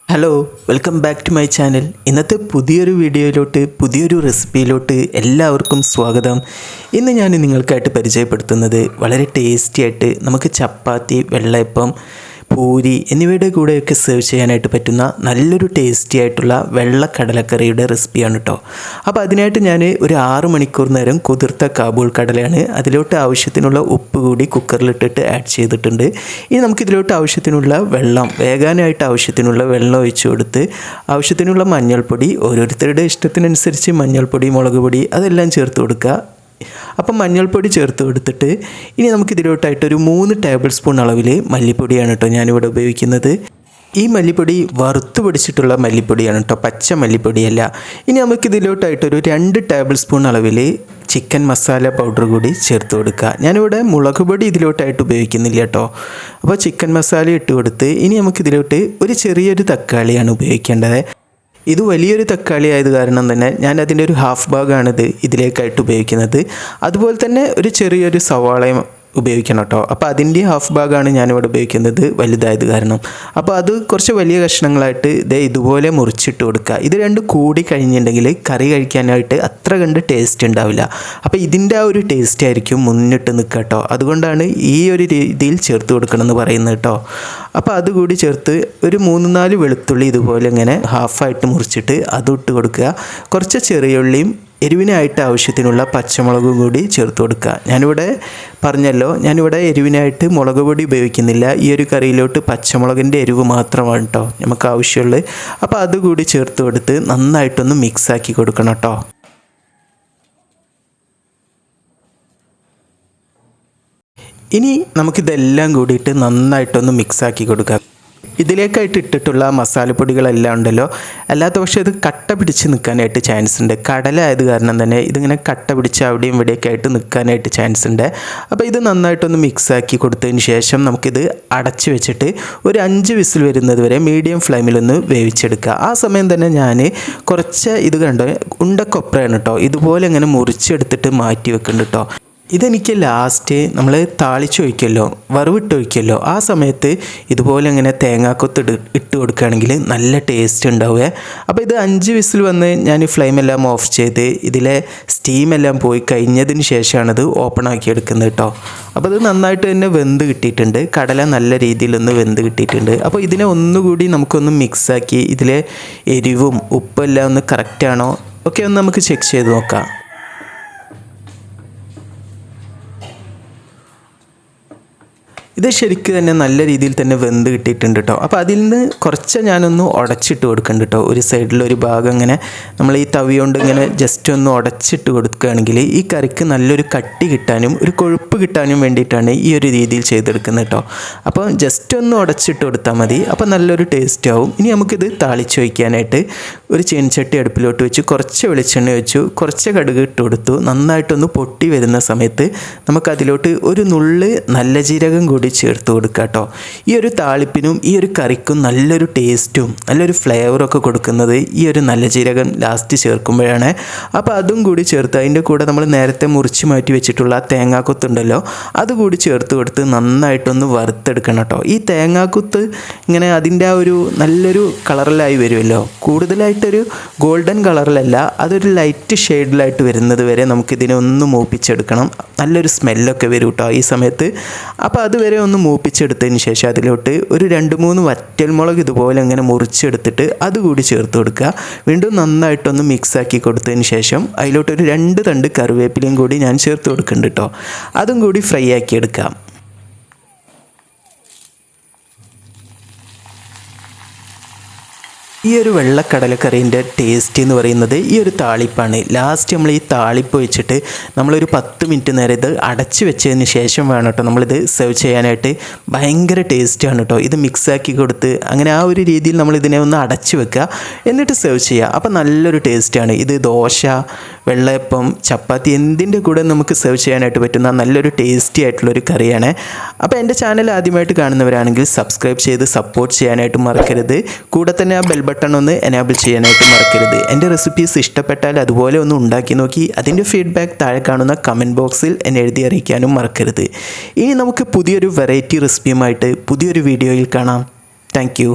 Hello, welcome back to my channel. ഇന്നത്തെ പുതിയൊരു വീഡിയോയിലോട്ട്, പുതിയൊരു റെസിപ്പിയിലോട്ട് എല്ലാവർക്കും സ്വാഗതം. ഇന്ന് ഞാൻ നിങ്ങൾക്കായിട്ട് പരിചയപ്പെടുത്തുന്നത് വളരെ ടേസ്റ്റി ആയിട്ട് നമുക്ക് ചപ്പാത്തി, വെള്ളയപ്പം, പൂരി എന്നിവയുടെ കൂടെയൊക്കെ സെർവ് ചെയ്യാനായിട്ട് പറ്റുന്ന നല്ലൊരു ടേസ്റ്റി ആയിട്ടുള്ള വെള്ളക്കടലക്കറിയുടെ റെസിപ്പിയാണ് കേട്ടോ. അപ്പോൾ അതിനായിട്ട് ഞാൻ ഒരു 6 മണിക്കൂർ നേരം കുതിർത്ത കാബൂൾ കടലയാണ്. അതിലോട്ട് ആവശ്യത്തിനുള്ള ഉപ്പ് കൂടി കുക്കറിലിട്ടിട്ട് ആഡ് ചെയ്തിട്ടുണ്ട്. ഇനി നമുക്കിതിലോട്ട് ആവശ്യത്തിനുള്ള വെള്ളം, വേകാനായിട്ട് ആവശ്യത്തിനുള്ള വെള്ളം ഒഴിച്ചു കൊടുത്ത് ആവശ്യത്തിനുള്ള മഞ്ഞൾപ്പൊടി, ഓരോരുത്തരുടെ ഇഷ്ടത്തിനനുസരിച്ച് മഞ്ഞൾപ്പൊടി, മുളക് പൊടി അതെല്ലാം ചേർത്ത് കൊടുക്കുക. അപ്പം മഞ്ഞൾപ്പൊടി ചേർത്ത് കൊടുത്തിട്ട് ഇനി നമുക്കിതിലോട്ടായിട്ടൊരു 3 ടേബിൾ സ്പൂൺ അളവിൽ മല്ലിപ്പൊടിയാണ് കേട്ടോ ഞാനിവിടെ ഉപയോഗിക്കുന്നത്. ഈ മല്ലിപ്പൊടി വറുത്ത് പൊടിച്ചിട്ടുള്ള മല്ലിപ്പൊടിയാണ് കേട്ടോ, പച്ച മല്ലിപ്പൊടിയല്ല. ഇനി നമുക്കിതിലോട്ടായിട്ടൊരു 2 ടേബിൾ സ്പൂൺ അളവിൽ ചിക്കൻ മസാല പൗഡർ കൂടി ചേർത്ത് കൊടുക്കുക. ഞാനിവിടെ മുളക് പൊടി ഇതിലോട്ടായിട്ട് ഉപയോഗിക്കുന്നില്ല കേട്ടോ. അപ്പോൾ ചിക്കൻ മസാല ഇട്ട് കൊടുത്ത് ഇനി നമുക്കിതിലോട്ട് ഒരു ചെറിയൊരു തക്കാളിയാണ് ഉപയോഗിക്കേണ്ടത്. ഇത് വലിയൊരു തക്കാളി ആയത് കാരണം തന്നെ ഞാൻ അതിൻ്റെ ഒരു ഹാഫ് ഭാഗമാണിത് ഇതിലേക്കായിട്ട് ഉപയോഗിക്കുന്നത്. അതുപോലെ തന്നെ ഒരു ചെറിയൊരു സവാളയും ഉപയോഗിക്കണം കേട്ടോ. അപ്പോൾ അതിൻ്റെ ഹാഫ് ഭാഗമാണ് ഞാനിവിടെ ഉപയോഗിക്കുന്നത്, വലുതായത് കാരണം. അപ്പോൾ അത് കുറച്ച് വലിയ കഷ്ണങ്ങളായിട്ട് ഇതുപോലെ മുറിച്ചിട്ട് കൊടുക്കുക. ഇത് രണ്ടും കൂടി കഴിഞ്ഞിട്ടുണ്ടെങ്കിൽ കറി കഴിക്കാനായിട്ട് അത്ര കണ്ട് ടേസ്റ്റ് ഉണ്ടാവില്ല. അപ്പോൾ ഇതിൻ്റെ ആ ഒരു ടേസ്റ്റ് ആയിരിക്കും മുന്നിട്ട് നിൽക്കുക കേട്ടോ. അതുകൊണ്ടാണ് ഈ ഒരു രീതിയിൽ ചേർത്ത് കൊടുക്കണം എന്ന് പറയുന്നത് കേട്ടോ. അപ്പോൾ അതുകൂടി ചേർത്ത് ഒരു 3-4 വെളുത്തുള്ളി ഇതുപോലെ ഇങ്ങനെ ഹാഫായിട്ട് മുറിച്ചിട്ട് അതും ഇട്ട് കൊടുക്കുക. കുറച്ച് ചെറിയ ഉള്ളിയും എരിവിനായിട്ട് ആവശ്യത്തിനുള്ള പച്ചമുളകും കൂടി ചേർത്ത് കൊടുക്കുക. ഞാനിവിടെ പറഞ്ഞല്ലോ, ഞാനിവിടെ എരിവിനായിട്ട് മുളക് പൊടി ഉപയോഗിക്കുന്നില്ല. ഈ ഒരു കറിയിലോട്ട് പച്ചമുളകിൻ്റെ എരിവ് മാത്രമാണ് കേട്ടോ നമുക്ക് ആവശ്യമുള്ളത്. അപ്പോൾ അതുകൂടി ചേർത്ത് കൊടുത്ത് നന്നായിട്ടൊന്ന് മിക്സാക്കി കൊടുക്കണം കേട്ടോ. ഇനി നമുക്കിതെല്ലാം കൂടിയിട്ട് നന്നായിട്ടൊന്ന് മിക്സാക്കി കൊടുക്കാം. ഇതിലേക്കായിട്ട് ഇട്ടിട്ടുള്ള മസാലപ്പൊടികളെല്ലാം ഉണ്ടല്ലോ, അല്ലാത്ത പക്ഷേ ഇത് കട്ട പിടിച്ച് നിൽക്കാനായിട്ട് ചാൻസ് ഉണ്ട്. കടല ആയത് കാരണം തന്നെ ഇതിങ്ങനെ കട്ട പിടിച്ച് അവിടെയും ഇവിടെയൊക്കെ ആയിട്ട് നിൽക്കാനായിട്ട് ചാൻസ് ഉണ്ട്. അപ്പോൾ ഇത് നന്നായിട്ടൊന്ന് മിക്സാക്കി കൊടുത്തതിന് ശേഷം നമുക്കിത് അടച്ച് വെച്ചിട്ട് ഒരു 5 വിസിൽ വരുന്നത് വരെ മീഡിയം ഫ്ലെയിമിലൊന്ന് വേവിച്ചെടുക്കുക. ആ സമയം തന്നെ ഞാൻ കുറച്ച് ഇത് കണ്ടോ ഉണ്ടക്കൊപ്രയാണ് കേട്ടോ, ഇതുപോലെ ഇങ്ങനെ മുറിച്ചെടുത്തിട്ട് മാറ്റി വെക്കുന്നുണ്ട് കേട്ടോ. ഇതെനിക്ക് ലാസ്റ്റ് നമ്മൾ താളിച്ചൊഴിക്കുമല്ലോ, വറവിട്ടൊഴിക്കുമല്ലോ, ആ സമയത്ത് ഇതുപോലെ ഇങ്ങനെ തേങ്ങാക്കൊത്ത് ഇട്ട് കൊടുക്കുകയാണെങ്കിൽ നല്ല ടേസ്റ്റ് ഉണ്ടാവുക. അപ്പോൾ ഇത് 5 വിസിൽ വന്ന് ഞാൻ ഫ്ലെയിമെല്ലാം ഓഫ് ചെയ്ത് ഇതിലെ സ്റ്റീമെല്ലാം പോയി കഴിഞ്ഞതിന് ശേഷമാണിത് ഓപ്പൺ ആക്കി എടുക്കുന്നത് കേട്ടോ. അപ്പോൾ ഇത് നന്നായിട്ട് തന്നെ വെന്ത് കിട്ടിയിട്ടുണ്ട്, കടല നല്ല രീതിയിലൊന്ന് വെന്ത് കിട്ടിയിട്ടുണ്ട്. അപ്പോൾ ഇതിനെ ഒന്നുകൂടി നമുക്കൊന്ന് മിക്സാക്കി ഇതിലെ എരിവും ഉപ്പെല്ലാം ഒന്ന് കറക്റ്റാണോ ഒക്കെ ഒന്ന് നമുക്ക് ചെക്ക് ചെയ്ത് നോക്കാം. ഇത് ശരിക്കും തന്നെ നല്ല രീതിയിൽ തന്നെ വെന്ത് കിട്ടിയിട്ടുണ്ട് കേട്ടോ. അപ്പോൾ അതിൽ നിന്ന് കുറച്ച് ഞാനൊന്ന് ഉടച്ചിട്ട് കൊടുക്കുന്നുണ്ട് കേട്ടോ. ഒരു സൈഡിലൊരു ഭാഗം ഇങ്ങനെ നമ്മൾ ഈ തവി കൊണ്ട് ഇങ്ങനെ ജസ്റ്റ് ഒന്ന് ഉടച്ചിട്ട് കൊടുക്കുകയാണെങ്കിൽ ഈ കറിക്ക് നല്ലൊരു കട്ടി കിട്ടാനും ഒരു കൊഴുപ്പ് കിട്ടാനും വേണ്ടിയിട്ടാണ് ഈ ഒരു രീതിയിൽ ചെയ്തെടുക്കുന്നത് കേട്ടോ. അപ്പോൾ ജസ്റ്റ് ഒന്ന് ഉടച്ചിട്ട് കൊടുത്താൽ മതി, അപ്പോൾ നല്ലൊരു ടേസ്റ്റ് ആവും. ഇനി നമുക്കിത് താളിച്ച് വയ്ക്കാനായിട്ട് ഒരു ചീനച്ചട്ടി അടുപ്പിലോട്ട് വെച്ച് കുറച്ച് വെളിച്ചെണ്ണ വെച്ചു, കുറച്ച് കടുക് ഇട്ട് കൊടുത്തു. നന്നായിട്ടൊന്ന് പൊട്ടി വരുന്ന സമയത്ത് നമുക്കതിലോട്ട് ഒരു നുള്ള് നല്ല ജീരകം കൂടി ചേർത്ത് കൊടുക്കുക കേട്ടോ. ഈ ഒരു താളിപ്പിനും ഈ ഒരു കറിക്കും നല്ലൊരു ടേസ്റ്റും നല്ലൊരു ഫ്ലേവറൊക്കെ കൊടുക്കുന്നത് ഈ ഒരു നല്ല ജീരകം ലാസ്റ്റ് ചേർക്കുമ്പോഴാണ്. അപ്പോൾ അതും കൂടി ചേർത്ത് അതിൻ്റെ കൂടെ നമ്മൾ നേരത്തെ മുറിച്ച് മാറ്റി വെച്ചിട്ടുള്ള തേങ്ങാക്കൊത്തുണ്ടല്ലോ അതുകൂടി ചേർത്ത് കൊടുത്ത് നന്നായിട്ടൊന്ന് വറുത്തെടുക്കണം കേട്ടോ. ഈ തേങ്ങാക്കൊത്ത് ഇങ്ങനെ അതിൻ്റെ ആ ഒരു നല്ലൊരു കളറിലായി വരുമല്ലോ, കൂടുതലായിട്ടൊരു ഗോൾഡൻ കളറിലല്ല, അതൊരു ലൈറ്റ് ഷെയ്ഡിലായിട്ട് വരുന്നത് വരെ നമുക്കിതിനെ ഒന്ന് മൂപ്പിച്ചെടുക്കണം. നല്ലൊരു സ്മെല്ലൊക്കെ വരും കേട്ടോ ഈ സമയത്ത്. അപ്പോൾ അതുവരെ ഒന്ന് മൂപ്പിച്ചെടുത്തതിന് ശേഷം അതിലോട്ട് ഒരു 2-3 വറ്റൽമുളക് ഇതുപോലെ അങ്ങനെ മുറിച്ചെടുത്തിട്ട് അതുകൂടി ചേർത്ത് കൊടുക്കുക. വീണ്ടും നന്നായിട്ടൊന്ന് മിക്സാക്കി കൊടുത്തതിന് ശേഷം അതിലോട്ടൊരു 2 തണ്ട് കറിവേപ്പിലയും കൂടി ഞാൻ ചേർത്ത് കൊടുക്കുന്നുണ്ട് കേട്ടോ. അതും കൂടി ഫ്രൈ ആക്കി എടുക്കാം. ഈ ഒരു വെള്ളക്കടലക്കറീൻ്റെ ടേസ്റ്റ് എന്ന് പറയുന്നത് ഈ ഒരു താളിപ്പാണ്. ലാസ്റ്റ് നമ്മൾ ഈ താളിപ്പ് വെച്ചിട്ട് നമ്മളൊരു 10 മിനിറ്റ് നേരം ഇത് അടച്ച് വെച്ചതിന് ശേഷം വേണം കേട്ടോ നമ്മളിത് സെർവ് ചെയ്യാനായിട്ട്. ഭയങ്കര ടേസ്റ്റാണ് കേട്ടോ. ഇത് മിക്സാക്കി കൊടുത്ത് അങ്ങനെ ആ ഒരു രീതിയിൽ നമ്മളിതിനെ ഒന്ന് അടച്ച് വെക്കുക, എന്നിട്ട് സെർവ് ചെയ്യുക. അപ്പോൾ നല്ലൊരു ടേസ്റ്റാണ്. ഇത് ദോശ, വെള്ളയപ്പം, ചപ്പാത്തി എന്തിൻ്റെ കൂടെ നമുക്ക് സെർവ് ചെയ്യാനായിട്ട് പറ്റുന്ന നല്ലൊരു ടേസ്റ്റി ആയിട്ടുള്ളൊരു കറിയാണ്. അപ്പോൾ എൻ്റെ ചാനൽ ആദ്യമായിട്ട് കാണുന്നവരാണെങ്കിൽ സബ്സ്ക്രൈബ് ചെയ്ത് സപ്പോർട്ട് ചെയ്യാനായിട്ട് മറക്കരുത്. കൂടെ തന്നെ ആ ബെൽ ബട്ടൺ ഒന്ന് എനേബിൾ ചെയ്യാനായിട്ട് മറക്കരുത്. എൻ്റെ റെസിപ്പീസ് ഇഷ്ടപ്പെട്ടാൽ അതുപോലെ ഒന്ന് ഉണ്ടാക്കി നോക്കി അതിൻ്റെ ഫീഡ്ബാക്ക് താഴെ കാണുന്ന കമൻറ്റ് ബോക്സിൽ എന്നെ എഴുതി അറിയിക്കാനും മറക്കരുത്. ഇനി നമുക്ക് പുതിയൊരു വെറൈറ്റി റെസിപ്പിയുമായിട്ട് പുതിയൊരു വീഡിയോയിൽ കാണാം. Thank you.